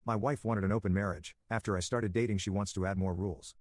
My wife wanted an open marriage. After I started dating, she wants to add more rules.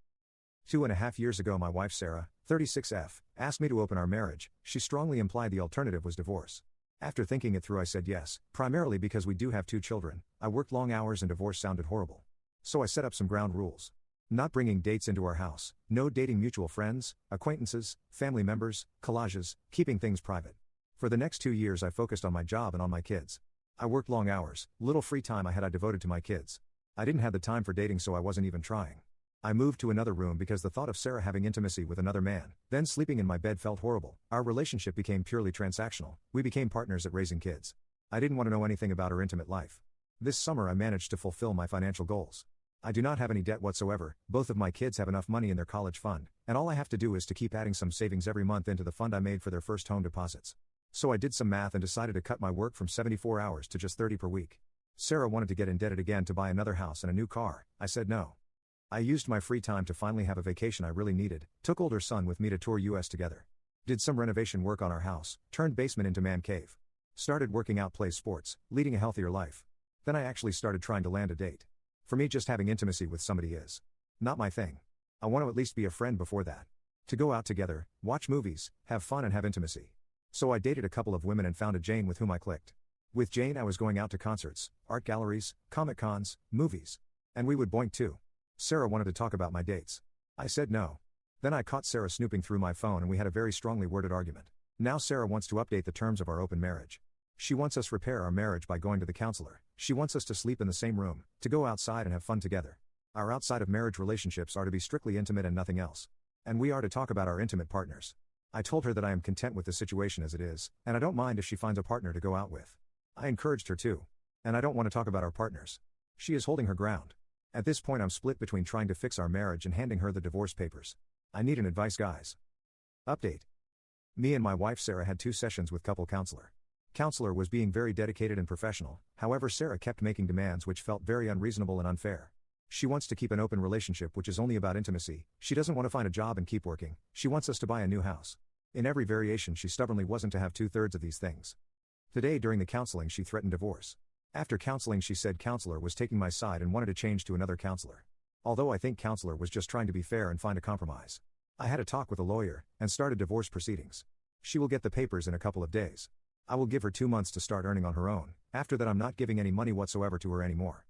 2.5 years ago, my wife Sarah, 36F, asked me to open our marriage. She strongly implied the alternative was divorce. After thinking it through, I said yes, primarily because we do have 2 children. I worked long hours and divorce sounded horrible. So I set up some ground rules. Not bringing dates into our house, no dating mutual friends, acquaintances, family members, collages, keeping things private. For the next 2 years I focused on my job and on my kids. I worked long hours, little free time I devoted to my kids. I didn't have the time for dating, so I wasn't even trying. I moved to another room because the thought of Sarah having intimacy with another man, then sleeping in my bed, felt horrible. Our relationship became purely transactional. We became partners at raising kids. I didn't want to know anything about her intimate life. This summer I managed to fulfill my financial goals. I do not have any debt whatsoever. Both of my kids have enough money in their college fund, and all I have to do is to keep adding some savings every month into the fund I made for their first home deposits. So I did some math and decided to cut my work from 74 hours to just 30 per week. Sarah wanted to get indebted again to buy another house and a new car. I said no. I used my free time to finally have a vacation I really needed, took older son with me to tour US together. Did some renovation work on our house, turned basement into man cave. Started working out, play sports, leading a healthier life. Then I actually started trying to land a date. For me, just having intimacy with somebody is not my thing. I want to at least be a friend before that. To go out together, watch movies, have fun and have intimacy. So I dated a couple of women and found a Jane with whom I clicked. With Jane I was going out to concerts, art galleries, comic cons, movies. And we would boink too. Sarah wanted to talk about my dates. I said no. Then I caught Sarah snooping through my phone and we had a very strongly worded argument. Now Sarah wants to update the terms of our open marriage. She wants us to repair our marriage by going to the counselor. She wants us to sleep in the same room, to go outside and have fun together. Our outside of marriage relationships are to be strictly intimate and nothing else. And we are to talk about our intimate partners. I told her that I am content with the situation as it is, and I don't mind if she finds a partner to go out with. I encouraged her to. And I don't want to talk about our partners. She is holding her ground. At this point I'm split between trying to fix our marriage and handing her the divorce papers. I need an advice, guys. Update. Me and my wife Sarah had 2 sessions with couple counselor. Counselor was being very dedicated and professional, however Sarah kept making demands which felt very unreasonable and unfair. She wants to keep an open relationship which is only about intimacy. She doesn't want to find a job and keep working. She wants us to buy a new house. In every variation she stubbornly wasn't to have 2/3 of these things. Today during the counseling she threatened divorce. After counseling she said counselor was taking my side and wanted to change to another counselor. Although I think counselor was just trying to be fair and find a compromise. I had a talk with a lawyer, and started divorce proceedings. She will get the papers in a couple of days. I will give her 2 months to start earning on her own. After that I'm not giving any money whatsoever to her anymore.